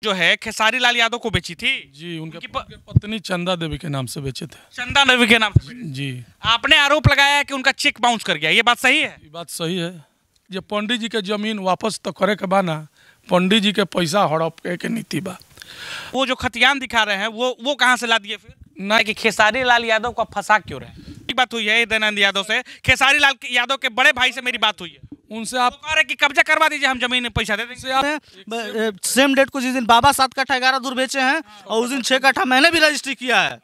जो है खेसारी लाल यादव को बेची थी जी। उनके पत्नी चंदा देवी के नाम से बेचे थे। चंदा देवी के नाम से जी। आपने आरोप लगाया कि उनका चेक बाउंस कर गया, ये बात सही है? ये बात सही है। जब पंडित जी के जमीन वापस तो करे के बा ना, पंडित जी के पैसा हड़प के नीति बा। वो जो खतियान दिखा रहे हैं वो कहाँ से ला दिए फिर ना कि खेसारी लाल यादव को फंसा क्यों रहे? बात हुई है दयानंद यादव से, खेसारी लाल यादव के बड़े भाई से मेरी बात हुई है, उनसे आप कह रहे कि कब्जा करवा दीजिए, हम जमीन में पैसा दे देंगे। आप सेम डेट को जिस दिन बाबा 7 कट्ठा 11 दूर बेचे हैं और उस दिन 6 कट्ठा मैंने भी रजिस्ट्री किया है।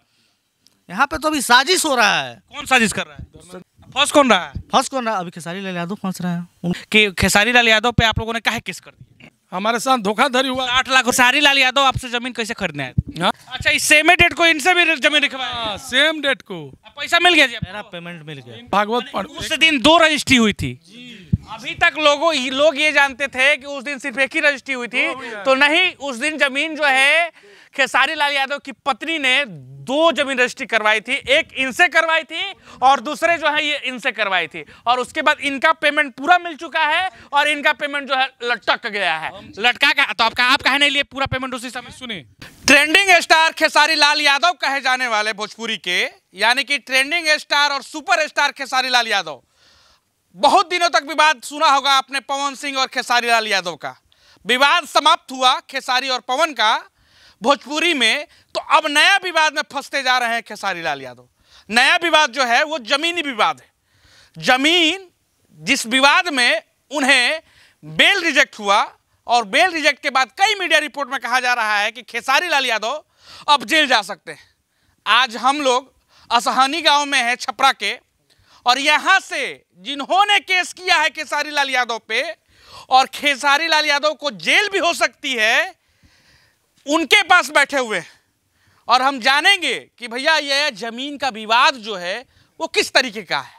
यहाँ पे तो अभी साजिश हो रहा है। कौन साजिश कर रहा है? फंस कौन रहा है? फंस कौन रहा है? अभी खेसारी लाल यादव फंस रहे हैं कि खेसारी लाल यादव पे आप लोगों ने काहे केस कर दिया? हमारे साथ धोखाधड़ी हुआ। 8 लाख। खेसारी लाल यादव आपसे जमीन कैसे खरीदने आए? अच्छा, इस सेम डेट को इनसे भी जमीन लिखवाया? सेम डेट को पैसा मिल गया जी? मेरा पेमेंट मिल गया। भागवत उस दिन 2 रजिस्ट्री हुई थी। अभी तक लोग ये जानते थे कि उस दिन सिर्फ एक ही रजिस्ट्री हुई थी, तो नहीं, उस दिन जमीन जो है खेसारी लाल यादव की पत्नी ने 2 जमीन रजिस्ट्री करवाई थी, एक इनसे करवाई थी और दूसरे जो है ये इनसे करवाई थी, और उसके बाद इनका पेमेंट पूरा मिल चुका है और इनका पेमेंट जो है लटक गया है। लटका का तो आप कहे नहीं लिए पूरा पेमेंट उसी समय? सुनिए, ट्रेंडिंग स्टार खेसारी लाल यादव कहे जाने वाले भोजपुरी के, यानी कि ट्रेंडिंग स्टार और सुपर स्टार खेसारी लाल यादव, बहुत दिनों तक विवाद सुना होगा आपने पवन सिंह और खेसारी लाल यादव का। विवाद समाप्त हुआ खेसारी और पवन का भोजपुरी में, तो अब नया विवाद में फंसते जा रहे हैं खेसारी लाल यादव। नया विवाद जो है वो जमीनी विवाद है। जमीन, जिस विवाद में उन्हें बेल रिजेक्ट हुआ और बेल रिजेक्ट के बाद कई मीडिया रिपोर्ट में कहा जा रहा है कि खेसारी लाल यादव अब जेल जा सकते हैं। आज हम लोग असहानी गांव में है छपरा के, और यहां से जिन्होंने केस किया है खेसारी लाल यादव पे और खेसारी लाल यादव को जेल भी हो सकती है, उनके पास बैठे हुए हैं। और हम जानेंगे कि भैया यह जमीन का विवाद जो है वो किस तरीके का है,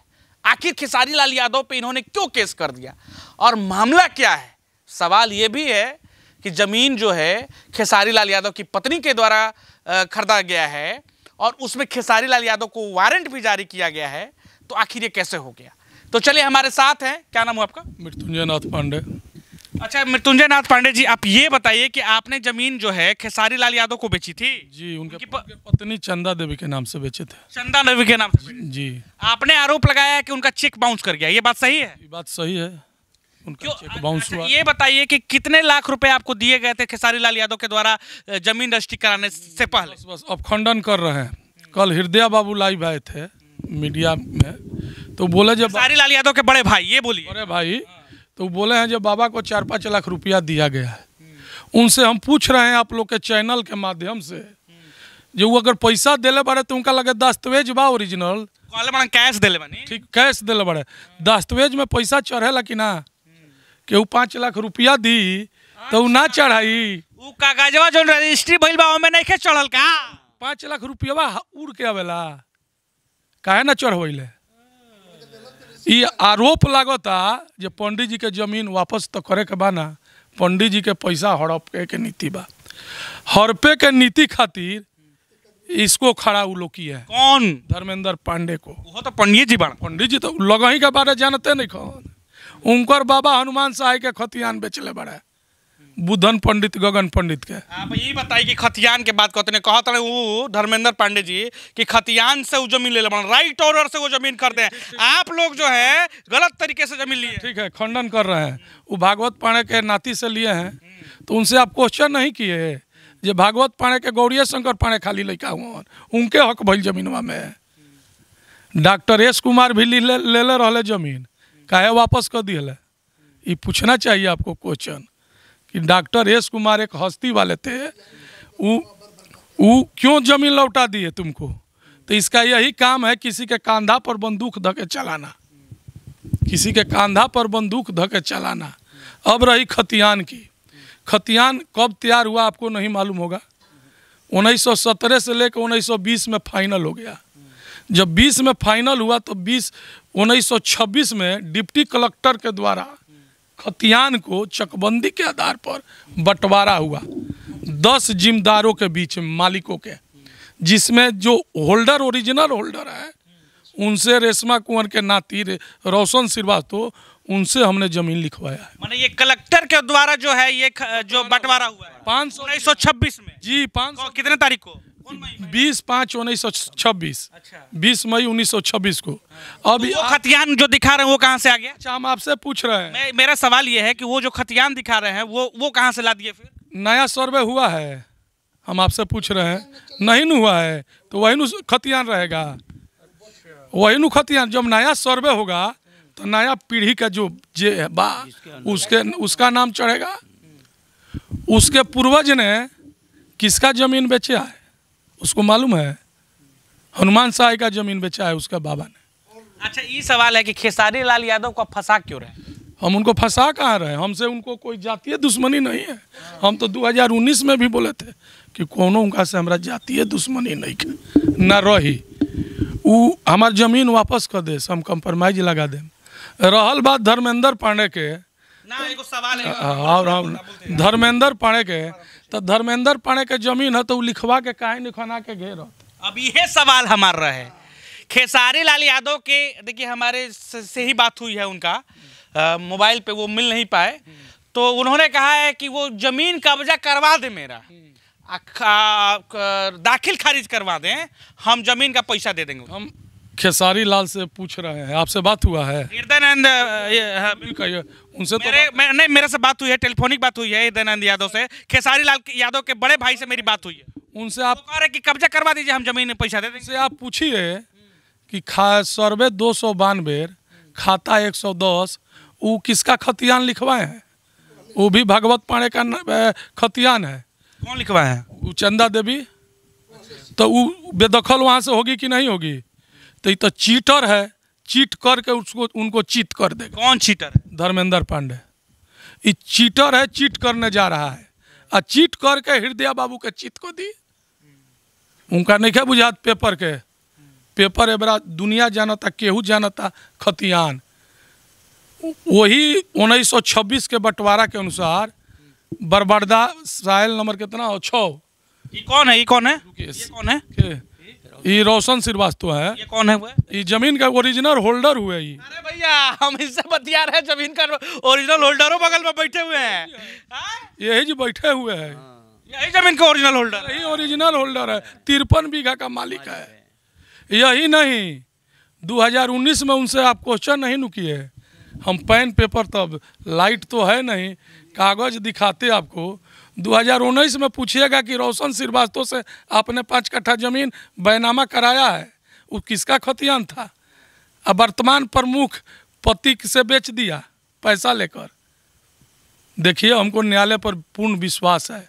आखिर खेसारी लाल यादव पे इन्होंने क्यों केस कर दिया और मामला क्या है। सवाल ये भी है कि जमीन जो है खेसारी लाल यादव की पत्नी के द्वारा खरीदा गया है और उसमें खेसारी लाल यादव को वारंट भी जारी किया गया है, तो आखिर ये कैसे हो गया? तो चलिए, हमारे साथ हैं, क्या नाम है आपका? मृत्युंजय नाथ पांडे। अच्छा, मृत्युंजय नाथ पांडे जी, आप ये बताइए कि आपने जमीन जो है खेसारी लाल यादव को बेची थी? जी। उनकी पत्नी चंदा देवी के नाम से बेचे थे। चंदा देवी के नाम से? जी। आपने आरोप लगाया कि उनका चेक बाउंस कर गया, ये बात सही है? ये बात सही है, उनका चेक बाउंस हुआ। ये बताइए कि कितने लाख रुपए आपको दिए गए थे खेसारी लाल यादव के द्वारा जमीन रजिस्ट्री कराने से पहले? बस अब खंडन कर रहे हैं। कल हृदय बाबू लाइव आए थे मीडिया में, तो बोले जब खेसारी लाल यादव के बड़े भाई, ये बोलिए। बड़े भाई तो बोले हैं जब बाबा को 4-5 लाख रुपया दिया गया है, उनसे हम पूछ रहे हैं आप लोग के चैनल के माध्यम से, जो वो अगर पैसा दिले बड़े तो उनका लगे दस्तावेज बा ओरिजिनल, कैश दिले बनी? ठीक, कैश दिले बड़े, दस्तावेज में पैसा चढ़ेला कि ना? कि वो 5 लाख रुपया दी तो वो ना चढ़ाई? वो कागजवा जो रजिस्ट्री भइल बा ओमे नहीं चढ़ल का? 5 लाख रुपया उड़ के आवेला, काहे ना चढ़वैले? ये आरोप लागता जे पंडित जी के जमीन वापस तो करे के बा ना, पंडित जी के पैसा हड़प के नीति बा। हड़पे के नीति खातिर इसको खड़ा उ लोग किया है। कौन? धर्मेंद्र पांडे को। वो तो पंडित जी बना। पंडित जी तो लगही के बारे जानते नहीं कौन। उनकर बाबा हनुमान साहब के खतियान बेचले बड़ा, बुधन पंडित गगन पंडित के। आप ये बताइए कि खतियान के बात कहते कहते हैं वो धर्मेंद्र पांडे जी कि खतियान से वो जमीन ले ले, राइट ऑर्डर से वो जमीन करते हैं। आप लोग जो है गलत तरीके से जमीन लिए। ठीक है, खंडन कर रहे हैं। वो भागवत पांडे के नाती से लिए हैं, तो उनसे आप क्वेश्चन नहीं किए जे भागवत पांडे के गौरीय शंकर पांडे खाली लड़का हुआ, उनके हक भइल जमीनवा में। डॉक्टर एस कुमार भी ले रहे जमीन, काहे वापस कर दिए? ये पूछना चाहिए आपको क्वेश्चन कि डॉक्टर एस कुमार एक हस्ती वाले थे, वो क्यों जमीन लौटा दिए तुमको? तो इसका यही काम है, किसी के कंधा पर बंदूक धके चलाना, किसी के कंधा पर बंदूक धके चलाना। अब रही खतियान की। खतियान कब तैयार हुआ आपको नहीं मालूम होगा। 1917 से लेकर 1920 में फाइनल हो गया। जब 20 में फाइनल हुआ तो 1926 में डिप्टी कलेक्टर के द्वारा खतियान को चकबंदी के आधार पर बंटवारा हुआ 10 जिम्मेदारों के बीच में, मालिकों के, जिसमें जो होल्डर ओरिजिनल होल्डर है उनसे रेशमा कुंवर के नाती रोशन श्रीवास्तव उनसे हमने जमीन लिखवाया है। माने ये कलेक्टर के द्वारा जो है ये जो बंटवारा हुआ है 1926 में। जी 500 कितने तारीख को? 20/5/1926। अच्छा 20 मई 1926 को। अब वो खतियान जो दिखा रहे हैं वो कहाँ से आ गया? अच्छा हम आपसे पूछ रहे हैं, मेरा सवाल ये है कि वो जो खतियान दिखा रहे हैं वो कहाँ से ला दिए फिर? नया सर्वे हुआ है, हम आपसे पूछ रहे हैं। नहीं न हुआ है तो वही नु खतियान रहेगा, वही नु खतियान। जब नया सर्वे होगा तो नया पीढ़ी का जो बा उसका नाम चढ़ेगा। उसके पूर्वज ने किसका जमीन बेचा है उसको मालूम है? हनुमान साय का जमीन बेचा है उसका बाबा ने। अच्छा ये सवाल है कि खेसारी लाल यादव को फंसा क्यों रहे? हम उनको फंसा कहाँ रहे? हमसे उनको कोई जातीय दुश्मनी नहीं है। हम तो 2019 में भी बोले थे कि कोनो उनका से हमारा जातीय दुश्मनी नहीं न रही। वो हमार जमीन वापस कर दे, हम कंप्रोमाइज लगा दें। रहल बात धर्मेंद्र पांडे के ना, एगो सवाल है और धर्मेंद्र पांडे के, तो धर्मेंद्र पांडे के जमीन है तो लिखवा के काहे निखना के घेर। अब यह सवाल हमारा है खेसारी लाल यादव के। देखिए हमारे से ही बात हुई है उनका, मोबाइल पे वो मिल नहीं पाए, तो उन्होंने कहा है कि वो जमीन कब्जा करवा दे, मेरा दाखिल खारिज करवा दें, हम जमीन का पैसा दे देंगे। हम खेसारी लाल से पूछ रहे हैं, आपसे बात हुआ है? हृदयानंद उनसे तो नहीं, मेरे से बात हुई है, टेलीफोनिक बात हुई है हृदयानंद यादव से। खेसारी लाल यादव के बड़े भाई से मेरी बात हुई है। उनसे आप कह रहे कि कब्जा करवा दीजिए, हम जमीन में पैसा दे देंगे। उनसे आप पूछिए कि सर्वे 292 खाता 110 वो किसका खतियान लिखवाए हैं? वो भी भागवत पांडे का खतियान है। कौन लिखवाए हैं? वो चंदा देवी। तो वो बेदखल वहाँ से होगी कि नहीं होगी? तो ये तो चीटर है, चीट करके उनको चीट कर देगा। कौन चीटर है? धर्मेंद्र पांडे। ये चीटर है, चीट करने जा रहा है, और चीट करके हृदय बाबू के चीट को दी। उनका नहीं क्या बुझात पेपर के? पेपर एबरा दुनिया जानता, केहू जानता खतियान। वही 1926 के बंटवारा के अनुसार बरबरदा साइल नंबर कितना हो 6। ये कौन है? ये कौन है? ये कौन है? ये रोशन श्रीवास्तव है। ये कौन है? वो ये जमीन का ओरिजिनल होल्डर हुए। ये अरे भैया हम इससे बतिया रहे हैं, जमीन का ओरिजिनल होल्डरों बगल में बैठे हुए हैं। यही जो बैठे हुए हैं, यही जमीन का ओरिजिनल होल्डर, यही ओरिजिनल होल्डर है। 53 बीघा का मालिक है। यही नहीं, 2019 में उनसे आप क्वेश्चन नहीं न किए। हम पेन पेपर, तब लाइट तो है नहीं, कागज दिखाते आपको। 2019 में पूछिएगा कि रोशन श्रीवास्तव से आपने 5 कट्ठा जमीन बैनामा कराया है, वो किसका खतियान था? अब वर्तमान प्रमुख पति से बेच दिया पैसा लेकर। देखिए हमको न्यायालय पर पूर्ण विश्वास है,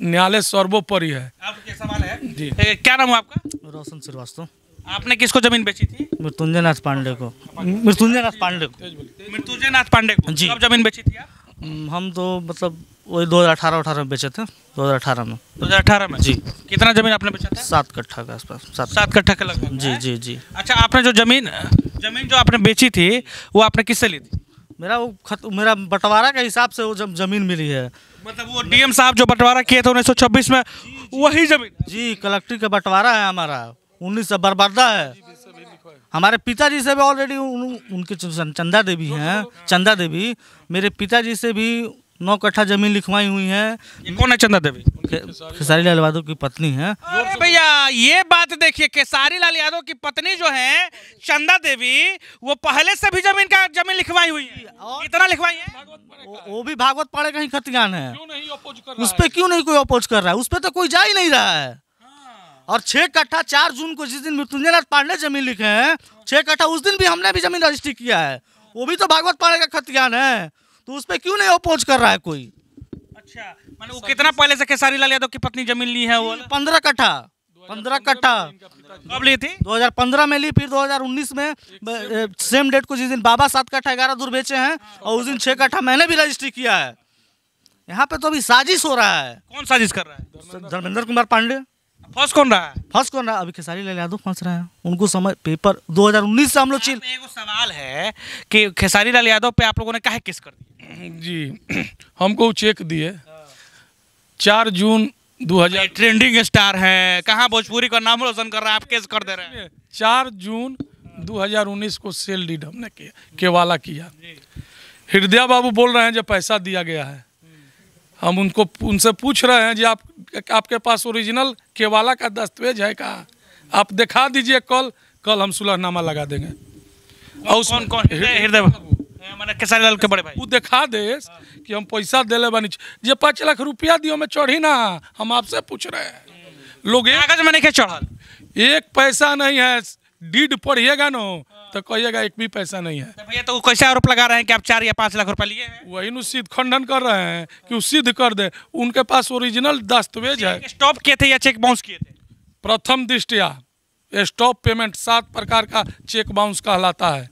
न्यायालय सर्वोपरि है। आपका सवाल है जी। क्या नाम है आपका? रोशन श्रीवास्तव। आपने किसको जमीन बेची थी? मृत्युंजय नाथ पांडे को। मृत्युंजय नाथ पांडे को। मृत्युंजय नाथ पांडे को। जी। कब जमीन बेची थी आप? हम तो मतलब वही 2018 में बेचे थे। 2018 में। 2018 में? जी। कितना जमीन आपने बेचा था? 7 कट्ठा के आसपास। 7 कट्ठा के लगभग। जी जी जी। अच्छा, आपने जो जमीन जो आपने बेची थी वो आपने किससे ली थी? मेरा बंटवारा के हिसाब से वो जमीन मिली है। मतलब वो डीएम साहब जो बंटवारा किए थे 1926 में, वही जमीन? जी, कलेक्टर का बंटवारा है हमारा। 19 से बरबरदा है। हमारे पिताजी से भी ऑलरेडी उनके चंदा देवी हैं। चंदा देवी मेरे पिताजी से भी 9 कट्ठा जमीन लिखवाई हुई है। ये कौन है चंदा देवी? खेसारी लाल यादव की पत्नी है। अरे भैया ये बात देखिए, खेसारी लाल यादव की पत्नी जो है चंदा देवी, वो पहले से भी जमीन लिखवाई हुई है। कितना लिखवाई है? वो भी भागवत पांडे का ही खतियान है। उस पर क्यों नहीं कोई अपोज कर रहा है? उस पर तो कोई जा ही नहीं रहा है। और 6 कट्ठा 4 जून को जिस दिन मृत्युंजय नाथ पांडे जमीन लिखे हैं, 6 कट्ठा उस दिन भी हमने भी जमीन रजिस्ट्री किया है। वो भी तो भागवत पांडे का खतियान है, तो उस पर क्यों नहीं अपोज कर रहा है कोई? अच्छा, मतलब वो कितना पहले से खेसारी लाल यादव की पत्नी जमीन ली है? वो 15 कट्ठा। 15 कट्ठा कब ली थी? 2015 में ली, फिर 2019 में सेम डेट को जिस दिन बाबा 7 कट्ठा 11 दूर बेचे हैं, और उस दिन 6 कट्ठा मैंने भी रजिस्ट्री किया है। यहाँ पे तो अभी साजिश हो रहा है। कौन साजिश कर रहा है? धर्मेंद्र कुमार पांडे। फंस कौन रहा है? फंस कौन रहा है? अभी खेसारी लाल यादव फंस रहे हैं। उनको समझ पेपर 2019 से हम लोग चिल। एगो सवाल है कि खेसारी लाल यादव पे आप लोगों ने काहे केस कर दिया? जी, हमको चेक दिए 4 जून 2000। ट्रेंडिंग स्टार है, कहाँ भोजपुरी का नाम रोशन कर रहा है, आप केस कर दे रहे हैं। 4 जून 2019 को सेल डीड हमने किया, केवाला किया। हृदय बाबू बोल रहे हैं जो पैसा दिया गया है। हम उनसे पूछ रहे हैं जो आपके पास ओरिजिनल केवाला का दस्तावेज है कहाँ? आप दिखा दीजिए, कल हम सुलहनामा लगा देंगे। और कौन हृदय मैंने केसारी लाल के बड़े भाई वो दिखा दे कि हम पैसा देले बानी, जे 5 लाख रुपया दियो में चढ़ी ना। हम आपसे पूछ रहे हैं, लोग कागज में नहीं चढ़ल, एक पैसा नहीं है। डीड पढ़िएगा ना तो कहिएगा एक भी पैसा नहीं है। भैया तो कैसे आरोप लगा रहे हैं कि आप 4 या 5 लाख रुपए लिए हैं? वही नु सिद्ध खंडन कर रहे हैं कि वो सिद्ध कर दे। उनके पास ओरिजिनल दस्तावेज है। स्टॉप किए थे या चेक बाउंस किए थे? प्रथम दृष्टिया स्टॉप पेमेंट 7 प्रकार का चेक बाउंस कहलाता है।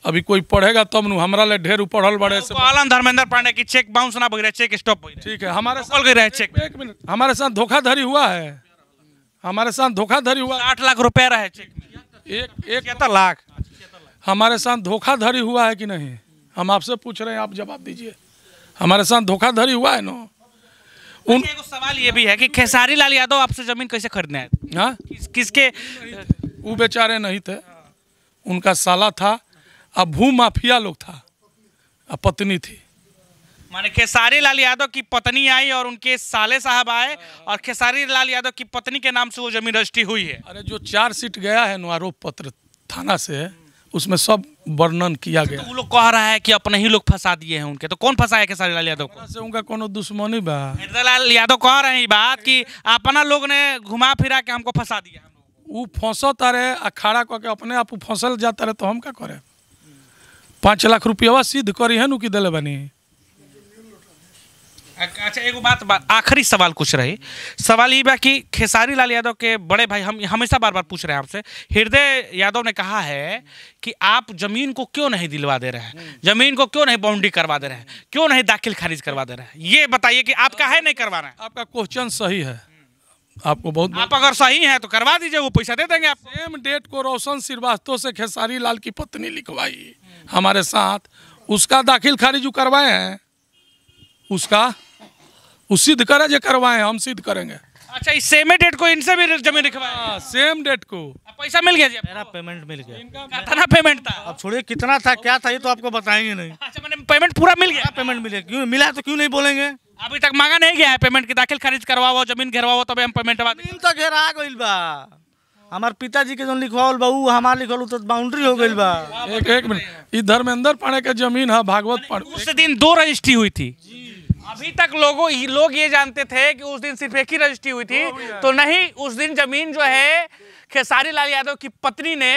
अभी कोई पढ़ेगा तब नु, हमारा ले ढेर पढ़ल बड़े से आलम धर्मेंद्र पांडे की चेक बाउंस ना बग रहा, चेक स्टॉप हो रहा है। ठीक है, हमारे साथ गए रहे चेक। एक मिनट, हमारे साथ धोखाधड़ी हुआ है। हमारे साथ धोखाधड़ी हुआ। 8 लाख रुपए रहे चेक में, एक लाख। हमारे साथ धोखाधड़ी हुआ है कि नहीं? हम आपसे पूछ रहे हैं, आप जवाब दीजिए। हमारे साथ धोखाधड़ी हुआ है ना? एक सवाल ये भी है कि खेसारी लाल यादव आपसे जमीन कैसे खरीदने आए? हाँ, किसके? वो बेचारे नहीं थे, उनका साला था। अब भू माफिया लोग था, अब पत्नी थी। माने खेसारी लाल यादव की पत्नी आई और उनके साले साहब आए और खेसारी लाल यादव की पत्नी के नाम से वो जमीन रजिस्ट्री हुई है। अरे जो 4 सीट गया है ना आरोप पत्र थाना से, उसमें सब वर्णन किया गया। तो वो लोग कह रहा है कि अपने ही लोग फंसा दिए हैं उनके। तो कौन फंसा है खेसारी लाल यादव को? से उनका कोनो दुश्मनी बा? खेसारी लाल यादव कह रहे हैं ये बात कि अपना लोग ने घुमा फिरा के हमको फंसा दिया। वो फंसता रहे, अखाड़ा करके अपने आप फंसल जाता रहे, तो हम क्या करे? 5 लाख रुपया सिद्ध करी है नु कि दिले बनी। अच्छा, एक बात आखिरी सवाल कुछ रही। सवाल ये बा कि खेसारी लाल यादव के बड़े भाई, हम हमेशा बार बार पूछ रहे हैं आपसे, हृदय यादव ने कहा है कि आप जमीन को क्यों नहीं दिलवा दे रहे हैं, जमीन को क्यों नहीं बाउंड्री करवा दे रहे हैं, क्यों नहीं दाखिल खारिज करवा दे रहे हैं? ये बताइए कि आप काहे नहीं करवा रहे हैं? आपका क्वेश्चन सही है, आपको बहुत आप अगर सही हैं तो करवा दीजिए, वो पैसा दे देंगे आपको। सेम डेट को रोशन श्रीवास्तव से खेसारी लाल की पत्नी लिखवाई हमारे साथ, उसका दाखिल खारिज करवाए हैं। उसका सिद्ध करे जो करवाए हैं, हम सिद्ध करेंगे। अच्छा, इस सेम डेट को इनसे भी जमीन लिखवाया? सेम डेट को। पैसा मिल गया जी? मेरा पेमेंट मिल गया। कितना पेमेंट था? अब छोड़िए कितना था क्या था ये तो आपको बताएंगे नहीं। अच्छा, मैंने पेमेंट पूरा मिल गया? पेमेंट मिले, क्यों मिला तो क्यों नहीं बोलेंगे? अभी तक मांगा नहीं गया है पेमेंट की? दाखिल खारिज करवाओ, जमीन घेरवाओ, तब हम पेमेंट जमीन तो घेरा गइल बा। हमार पिताजी के जो लिखवाल बा उ हमार लिखल तो बाउंड्री हो गइल बा। एक मिनट, ये धर्मेंद्र पांडे के जमीन है, भागवत पांडे। उस दिन 2 रजिस्ट्री हुई थी। अभी तक लोग ये जानते थे कि उस दिन सिर्फ एक ही रजिस्ट्री हुई थी, तो नहीं, उस दिन जमीन जो है खेसारी लाल यादव की पत्नी ने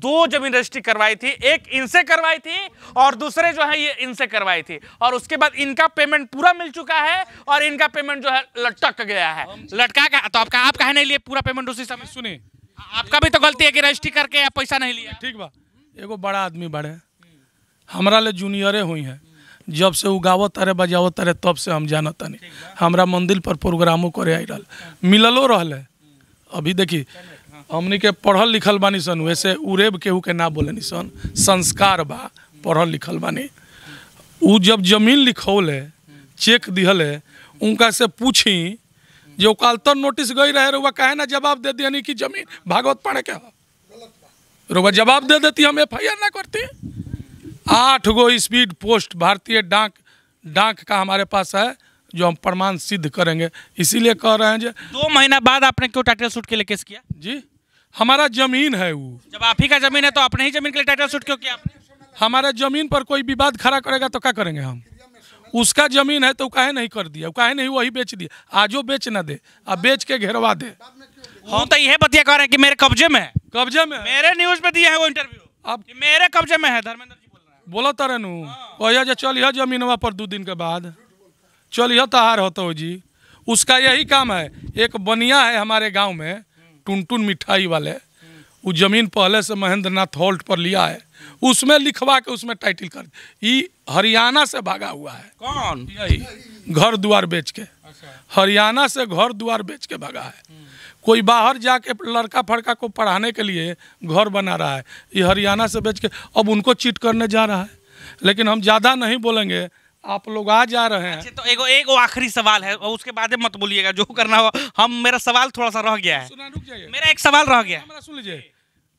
2 जमीन रजिस्ट्री करवाई थी। एक इनसे करवाई थी और दूसरे जो है ये इनसे करवाई थी। और उसके बाद इनका पेमेंट पूरा मिल चुका है और इनका पेमेंट जो है लटक गया है। लटका का तो आप कहे नहीं लिए पूरा पेमेंट उसी समय? सुनिए, आपका भी तो गलती है कि रजिस्ट्री करके आप पैसा नहीं लिया। ठीक बा, एगो बड़ा आदमी बड़े, हमारा ले जूनियरे हुई हैं। जब से उगावत तारे बजावत तारे तब से हम जानता नहीं। हमारा मंदिर पर प्रोग्रामों करे आई रहा, मिललो रहले। अभी देखी हमनी के पढ़ल लिखल बानी सन, वैसे उरेब केहू के ना बोले नी सन, संस्कार बा, पढ़ल लिखल बानी। उ जब जमीन लिखौले, चेक दिहले, उनका से पूछी जो कालतर नोटिस गई रहे, रुआ काहे ना जवाब दे दिया कि जमीन भागवत पांडे के हो? रुआ जवाब दे देती, हम FIR ना करती। 8 गो स्पीड पोस्ट भारतीय डाक का हमारे पास है, जो हम प्रमाण सिद्ध करेंगे। इसीलिए कह रहे हैं जो 2 महीना बाद आपने क्यों टाइटल सूट के लिए केस किया? जी, हमारा जमीन है। वो जब आप ही का जमीन है तो अपने ही जमीन के लिए टाइटल सूट क्यों किया आपने? हमारे जमीन पर कोई विवाद खड़ा करेगा तो क्या करेंगे हम? उसका जमीन है तो काहे नहीं कर दिया, काहे नहीं वही बेच दिया? आजो बेच ना दे, अब बेच के घेरवा दे। हम तो यह बतिया कह रहे हैं कि मेरे कब्जे में है। कब्जे में? मेरे न्यूज में दिया है वो इंटरव्यू, अब मेरे कब्जे में है। धर्मेंद्र जी बोल रहे हैं। बोला तारे नु कहिया जो चलिए जमीनवा पर 2 दिन के बाद चलिए तहार होता हो जी। उसका यही काम है। एक बनिया है हमारे गांव में, टुनटुन मिठाई वाले, वो जमीन पहले से महेंद्र नाथ हॉल्ट पर लिया है, उसमें लिखवा के उसमें टाइटल कर। ये हरियाणा से भागा हुआ है। कौन? यही घर द्वार बेच के, हरियाणा से घर द्वार बेच के भागा है। कोई बाहर जाके लड़का फड़का को पढ़ाने के लिए घर बना रहा है, ये हरियाणा से बेच के अब उनको चीट करने जा रहा है। लेकिन हम ज़्यादा नहीं बोलेंगे, आप लोग आ जा रहे हैं। अच्छा, तो एक आखिरी सवाल है और उसके बाद मत बोलिएगा, जो करना हो। हम मेरा सवाल थोड़ा सा रह गया है, रुक जाइए, मेरा एक सवाल रह गया। सुन लीजिए,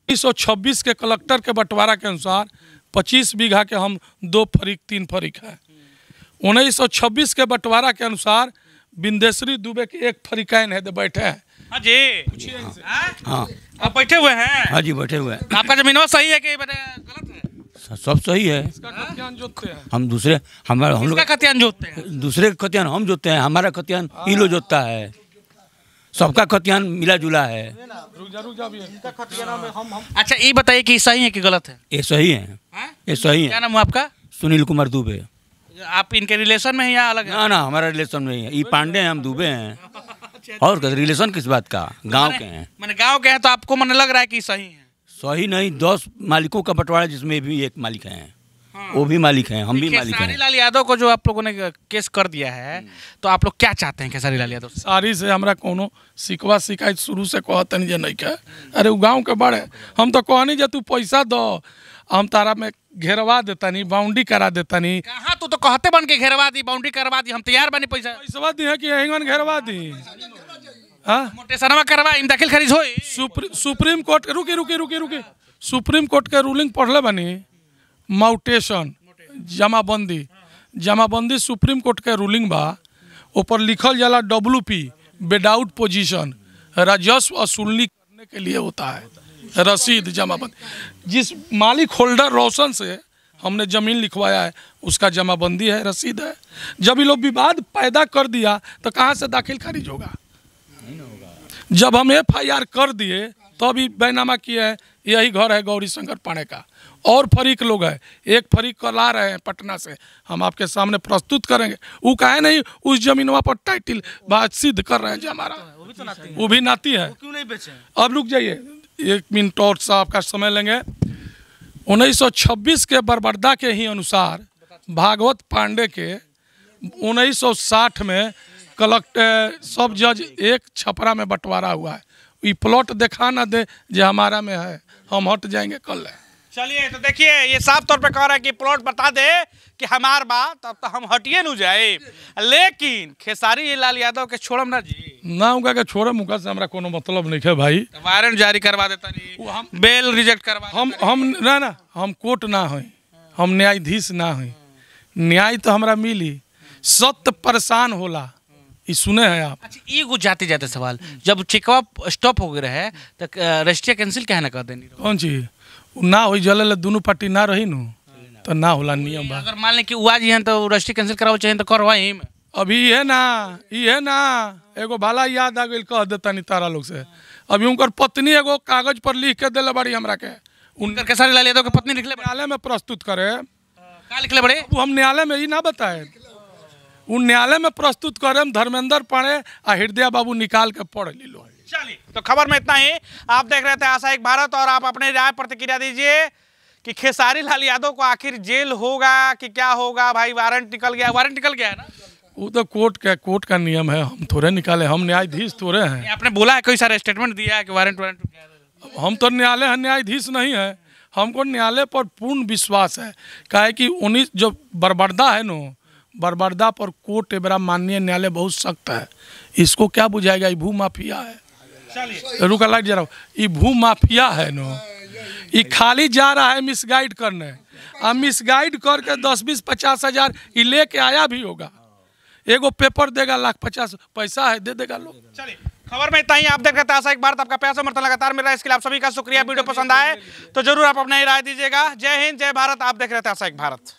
1926 के कलेक्टर के बंटवारा के अनुसार 25 बीघा के हम 2 फरीक 3 फरीक है। 1926 के बंटवारा के अनुसार बिंदेश्वरी दुबे के 1 फरीकाइन है, बैठे हैं। हाँ जी, हाँ आप बैठे हुए हैं। हाँ जी बैठे हुए हैं। आपका जमीनवा सही है कि गलत है? सब सही है। इसका खतियान जोतते हैं हम दूसरे हम लोग इसका खतियान जोतते हैं। दूसरे का खतियान हम जोतते हैं, हमारा खतियान ये लोग जोतता है। सबका खतियान मिला जुला है। अच्छा ये बताइए कि सही है कि गलत है? ये सही है, ये सही क्या है। नाम है आपका? सुनील कुमार दुबे। आप इनके रिलेशन में हैं या अलग है? ना ना हमारा रिलेशन नहीं है, ये पांडे हैं, हम दुबे हैं। और रिलेशन किस बात का, गांव के हैं। मैंने गांव के हैं तो आपको मन लग रहा है कि सही है? सही नहीं, 10 मालिकों का बंटवारा जिसमें भी 1 मालिक हैं। वो भी मालिक हैं, हम भी मालिक खेसारी हैं। लाल यादव को जो आप लोगों ने केस कर दिया है, तो आप लोग क्या चाहते हैं खेसारी लाल यादव से? सारी से हमरा कोनो शिकवा शिकायत शुरू से कहतनी जे नहीं के, अरे वो गांव के बड़े हम तो कहनी जे तू पैसा दो, हम तारा में घेरवा देतानी, बाउंड्री करा देतानी। कहाँ तू तो कहते बन के घेरवा दी, बाउंड्री करवा दी, हम तैयार बनी पैसा पैसा दी है कि हिंगन घेरवा दी। हाँ मोटेसनवा करवा इन दाखिल खारिज होई। सुप्रीम कोर्ट रुके सुप्रीम कोर्ट के रूलिंग पढ़ले बनी, माउटेशन जमाबंदी सुप्रीम कोर्ट के रूलिंग बा। ऊपर लिखल जाला WP विदाउट पोजीशन, राजस्व वसूलनी करने के लिए होता है। रसीद जमाबंदी, जिस मालिक होल्डर रोशन से हमने ज़मीन लिखवाया है उसका जमाबंदी है, रसीद है। जब ये लोग विवाद पैदा कर दिया तो कहाँ से दाखिल खारिज होगा? जब हम FIR कर दिए तो अभी बैनामा किया है, यही घर है गौरी शंकर पांडे का। और फरीक लोग है, 1 फरीक को ला रहे हैं पटना से, हम आपके सामने प्रस्तुत करेंगे। वो काहे नहीं उस जमीनवा पर टाइटिल बात सिद्ध कर रहे हैं जो हमारा, वो भी नाती है। क्यों नहीं बेचे? अब रुक जाइए 1 मिनट और साहब का समय लेंगे। 1926 के बरबरदा के ही अनुसार भागवत पांडे के 1960 में कलेक्टर सब जज 1 छपरा में बंटवारा हुआ है। ये प्लॉट दिखा ना दे जो हमारा में है, हम हट जाएंगे कल। चलिए तो देखिए ये साफ तौर पे कह रहा है कि प्लॉट बता दे कि हमार बात, तब तो हम हटिए न जाए। लेकिन खेसारी लाल यादव के छोड़म ना जी, ना उनका के छोड़े मुका से हमरा कोनो मतलब नहीं है भाई। वारंट जारी करवा देता नहीं, बेल रिजेक्ट करवा हम ना हम कोर्ट ना होई, हम न्यायाधीश ना होई। न्याय तो हमरा मिली, सत्य परेशान होला, ये सुने हैं आप? अच्छा ये जाते जाते सवाल, जब चेकअप स्टॉप हो गया है तो रजिस्ट्री कैंसिल क्या है ना कर देनी? कौन चीज ना हो जले दोनों पार्टी ना रही नु तो ना होला नियम बा। अगर मान लें कि आज हैं तो रजिस्ट्री कैंसिल कराओ चाहिए तो करवाई। अभी ये ना एगो भला याद आ गई कह देता नहीं तारा लोग से। अभी उनकर पत्नी एगो कागज पर लिख के दिले बड़ी हमरा के, उनकर खेसारी लाल यादव के पत्नी निकले न्यायालय में प्रस्तुत करे। का लिखले बड़े? वो हम न्यायालय में ही ना बताए, उन न्यायालय में प्रस्तुत करे। धर्मेंद्र पांडे और हृदय बाबू निकाल के पढ़ ली लो। चलिए तो खबर में इतना ही। आप देख रहे थे आशा एक भारत और आप अपने राय प्रतिक्रिया दीजिए कि खेसारी लाल यादव को आखिर जेल होगा कि क्या होगा? भाई वारंट निकल गया, वारंट निकल गया है ना, वो तो कोर्ट का नियम है, हम थोड़े निकाले, हम न्यायाधीश थोड़े हैं। आपने बोला है कोई सारा स्टेटमेंट दिया है कि वारंट हम तो न्यायालय है, न्यायाधीश नहीं है। हमको न्यायालय पर पूर्ण विश्वास है, काहे कि 19 जो बरबरदा है नो, बरबरदा पर कोर्ट एबरा माननीय न्यायालय बहुत सख्त है। इसको क्या बुझाएगा? ये भू माफिया है। रुका लाइट जा रहा हूँ, ये भू माफिया है नो, ये खाली जा रहा है मिसगाइड करने। अब मिसगाइड करके 10-20-50 हज़ार ये लेके आया भी होगा। एगो पेपर देगा 1,50,000 पैसा है, दे देगा लोग। चलिए खबर में इतना ही। आप देख रहे थे आशा एक भारत, आपका प्यार समर्थन लगातार मिल रहा है, इसके लिए आप सभी का शुक्रिया। वीडियो पसंद आए तो जरूर आप अपना ही राय दीजिएगा। जय हिंद, जय भारत। आप देख रहे थे आशा एक भारत।